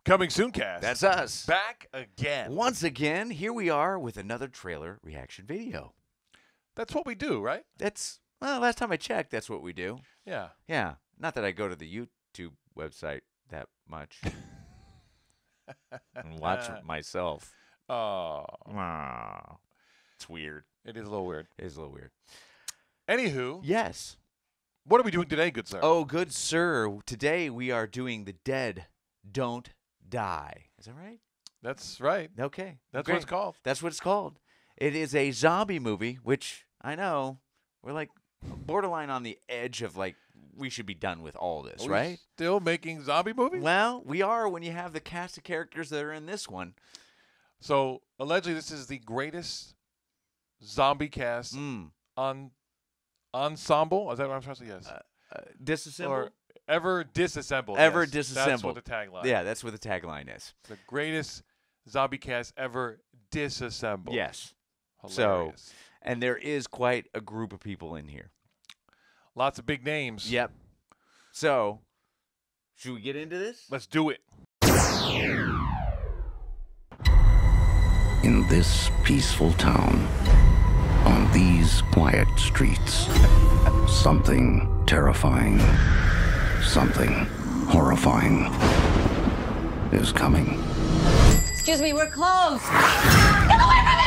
Coming soon, cast. That's us. Back again. Once again, here we are with another trailer reaction video. That's what we do, right? Last time I checked, that's what we do. Yeah. Yeah. Not that I go to the YouTube website that much and watch it myself. Oh. It's weird. It is a little weird. It is a little weird. Anywho. Yes. What are we doing today, good sir? Oh, good sir. Today we are doing The Dead Don't Die. Is that right? That's right. Okay. That's great. what it's called. That's what it's called. It is a zombie movie, which I know we're like borderline on the edge of like we should be done with all this, right? Still making zombie movies? Well, we are when you have the cast of characters that are in this one. So, allegedly, this is the greatest zombie cast ensemble. Is that what I'm supposed to say? Yes. Disassembled? Or ever disassembled. Ever yes. disassembled. That's what the tagline. Yeah, that's what the tagline is. The greatest zombie cast ever disassembled. Yes. Hilarious. So, and there is quite a group of people in here. Lots of big names. Yep. So, should we get into this? Let's do it. In this peaceful town, on these quiet streets, something terrifying, something horrifying is coming. Excuse me, we're closed. Get away from me!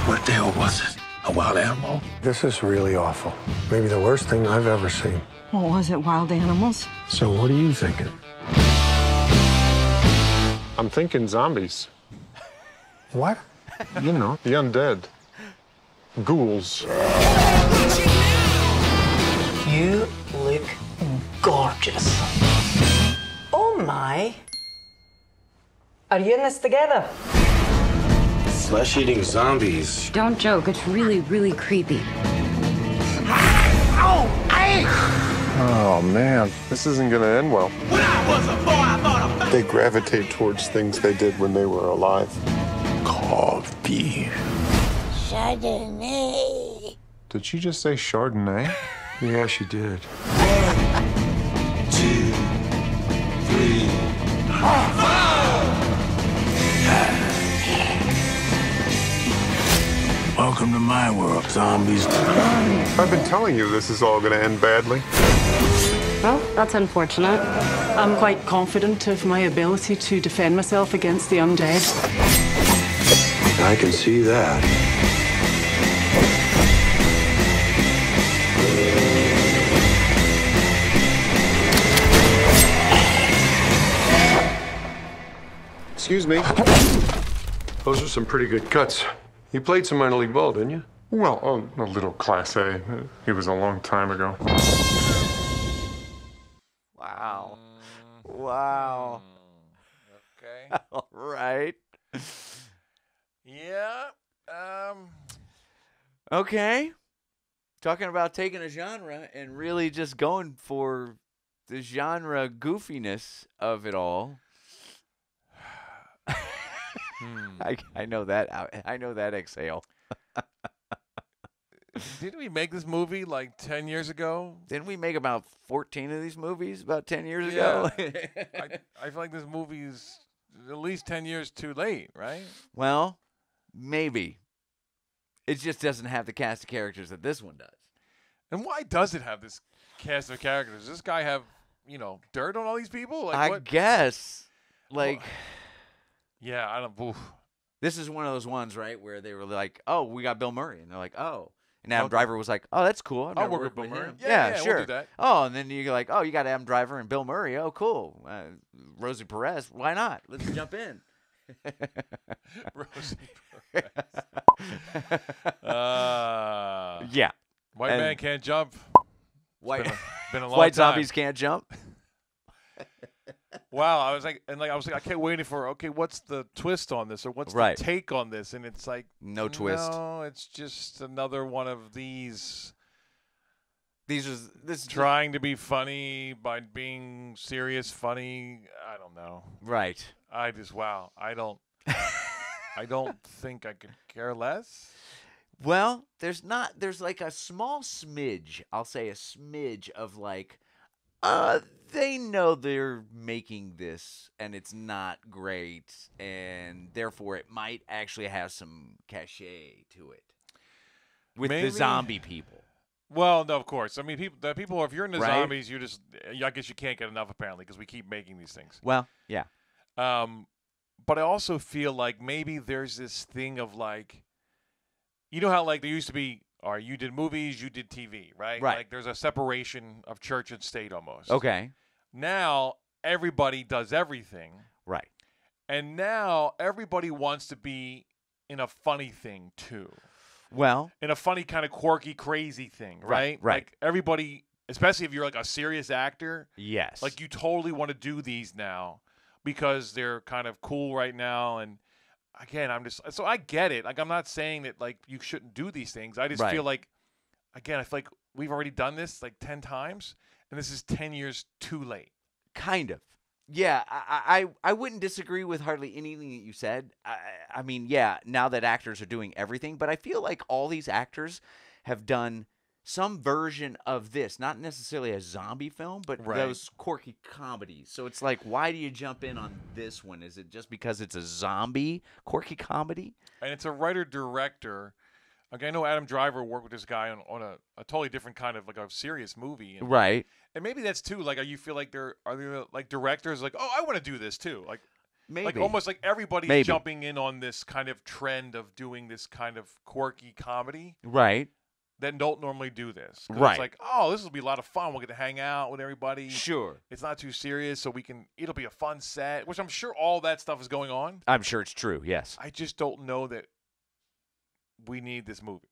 What the hell was it? A wild animal? This is really awful. Maybe the worst thing I've ever seen. What was it, wild animals? So what are you thinking? I'm thinking zombies. What? You know, the undead. Ghouls. You look gorgeous. Oh my. Are you in this together? Flesh-eating zombies. Don't joke, it's really, really creepy. Oh, man. This isn't gonna end well. When I was a boy, I thought a They gravitate towards things they did when they were alive. carved beef. Chardonnay. Did she just say Chardonnay? Yeah, she did. 2, 3. Welcome to my world, zombies. I've been telling you this is all gonna end badly. Well, that's unfortunate. I'm quite confident of my ability to defend myself against the undead. I can see that. Excuse me. Those are some pretty good cuts. You played some minor league ball, didn't you? Well, a little Class A. It was a long time ago. Wow. Wow. Okay. All right. Yeah. Okay. Talking about taking a genre and really just going for the genre goofiness of it all. I know that. I know that exhale. Didn't we make this movie like 10 years ago? Didn't we make about 14 of these movies about 10 years ago? I feel like this movie's at least 10 years too late, right? Well, maybe. It just doesn't have the cast of characters that this one does. And why does it have this cast of characters? Does this guy have, dirt on all these people? Like I what? guess. Like, Yeah, I don't. Oof. this is one of those ones, right, where they were like, oh, we got Bill Murray. And they're like, oh. And Adam Okay. Driver was like, oh, that's cool. I've I'll never work worked with Bill Murray. him. Yeah, we'll sure. do that. Oh, and then you're like, oh, you got Adam Driver and Bill Murray. Oh, cool. Rosie Perez. Why not? Let's jump in. Rosie Perez. Yeah. White And- man can't jump. White, Been a long white time. zombies can't jump. Wow, I was like, I kept waiting for, okay, what's the twist on this, or what's Right. the take on this? And it's like, No twist. No, it's just another one of these This is trying to be funny by being serious funny. I don't know. right. I don't think I could care less. Well, there's like a small smidge, I'll say a smidge of like, they know they're making this and it's not great, and therefore it might actually have some cachet to it with Maybe. the zombie people. Well, no, of course. I mean, people. If you're into Right. zombies, you just. I guess you can't get enough apparently because we keep making these things. Well, yeah. But I also feel like maybe there's this thing of like, you know how like there used to be, or you did movies, you did TV, right? Right. Like there's a separation of church and state almost. Okay. Now everybody does everything, Right. and now everybody wants to be in a funny thing too. Well, In a funny kind of quirky, crazy thing, right? Right. Like everybody, especially if you're like a serious actor, yes. like you totally want to do these now because they're kind of cool right now. And again, so I get it. Like I'm not saying that like you shouldn't do these things. I just Right. feel like, again, I feel like we've already done this like 10 times, and this is 10 years too late. Kind of. Yeah, I wouldn't disagree with hardly anything that you said. I mean, yeah, now that actors are doing everything, but I feel like all these actors have done some version of this, not necessarily a zombie film, but Right. those quirky comedies. So it's like, why do you jump in on this one? Is it just because it's a zombie quirky comedy? And it's a writer-director. Like I know Adam Driver worked with this guy on a totally different kind of like a serious movie. And, Right. And maybe that's too. Like, you feel like are there like directors like, oh, I want to do this too. Like, Maybe. like almost like everybody's Maybe. jumping in on this kind of trend of doing this kind of quirky comedy Right. that don't normally do this. 'Cause Right. It's like, oh, this will be a lot of fun. We'll get to hang out with everybody. Sure. It's not too serious, so it'll be a fun set, which I'm sure all that stuff is going on. I'm sure it's true, yes. I just don't know that we need this movie.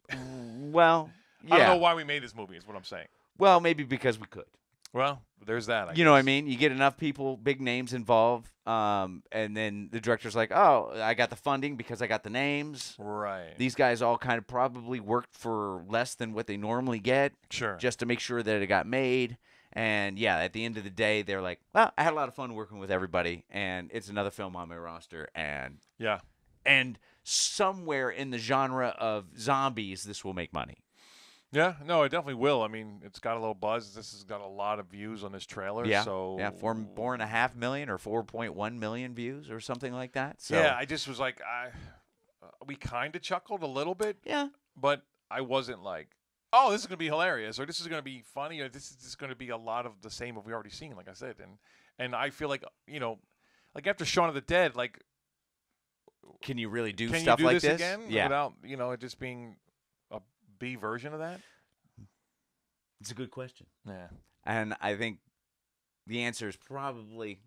Well, yeah. I don't know why we made this movie is what I'm saying. Well, maybe because we could. Well, there's that. I You know what I guess. mean? You get enough people, big names involved, and then the director's like, oh, I got the funding because I got the names. Right. These guys all kind of probably worked for less than what they normally get Sure. just to make sure that it got made. And, yeah, at the end of the day, they're like, well, I had a lot of fun working with everybody, and it's another film on my roster. Yeah. And somewhere in the genre of zombies, this will make money. Yeah, no, it definitely will. I mean, it's got a little buzz. This has got a lot of views on this trailer. Yeah, So yeah, 4.5 million or 4.1 million views or something like that. So, yeah, I just was like, we kind of chuckled a little bit, yeah, but I wasn't like, oh, this is gonna be hilarious, or this is gonna be funny, or this is just gonna be a lot of the same of we already seen. Like I said, and I feel like like after Shaun of the Dead, like, can you really do can stuff you do like this this again Yeah, without it just being a B version of that? it's a good question, Yeah. and I think the answer is probably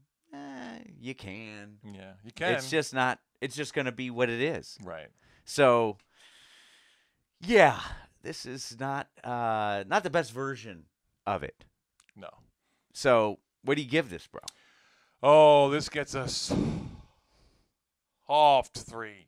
you can. Yeah, you can. It's just not. It's just going to be what it is. right. So, yeah, this is not the best version of it. No. So, what do you give this, bro? Oh, this gets us off to 3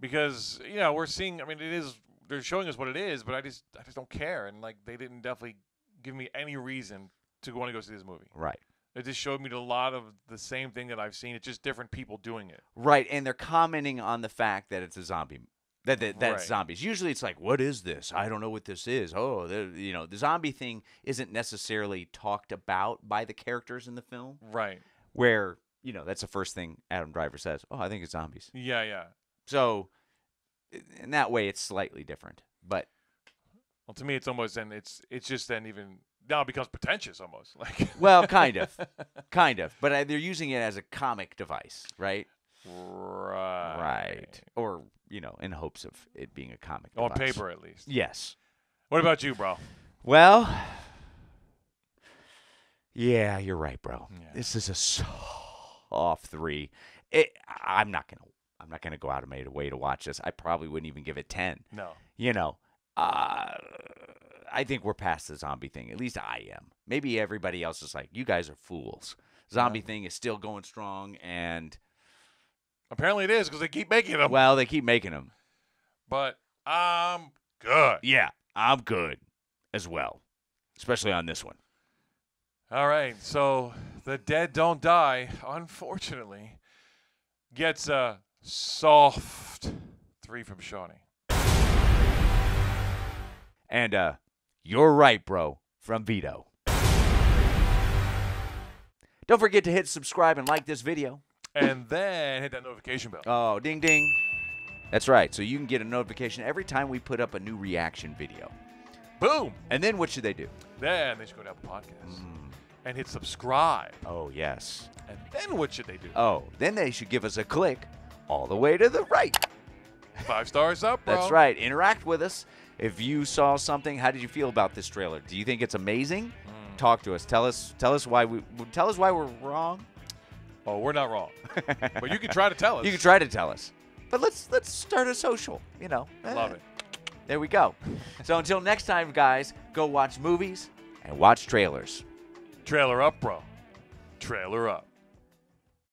because we're seeing. I mean, it is. They're showing us what it is, but I just don't care, and like they didn't definitely give me any reason to want to go see this movie. Right. It just showed me a lot of the same thing that I've seen. It's just different people doing it. Right, and they're commenting on the fact that it's a zombie. That Right. it's zombies. Usually, it's like, what is this? I don't know what this is. Oh, the zombie thing isn't necessarily talked about by the characters in the film. Right. Where that's the first thing Adam Driver says. Oh, I think it's zombies. Yeah, yeah. So, in that way, it's slightly different. But Well, to me, it's almost then it's just then even now it becomes pretentious almost like. well, kind of. But they're using it as a comic device, right? Right. Or in hopes of it being a comic On device. paper, at least. Yes. What about you, bro? Well, yeah, you're right, bro. Yeah. This is a soft 3. I'm not gonna go out of my way to watch this. I probably wouldn't even give it 10. No. I think we're past the zombie thing. At least I am. Maybe everybody else is like, you guys are fools. Zombie thing is still going strong, and Apparently it is because they keep making them. well, they keep making them. But I'm good. Yeah, I'm good as well, especially on this one. All right. So the dead don't die, unfortunately, gets a soft 3 from Shawnee. And you're right, bro, from Vito. Don't forget to hit subscribe and like this video. And then hit that notification bell. Oh, ding, ding. That's right. So you can get a notification every time we put up a new reaction video. Boom. And then what should they do? Then they should go to Apple Podcasts and hit subscribe. Oh, yes. And then what should they do? Oh, then they should give us a click all the way to the right. 5 stars up, bro. That's right. Interact with us. If you saw something, how did you feel about this trailer? Do you think it's amazing? Talk to us. Tell us why we're wrong. Oh, we're not wrong. But you can try to tell us. You can try to tell us. But let's start a social, you know. Love it. There we go. So until next time, guys, go watch movies and watch trailers. Trailer up, bro. Trailer up.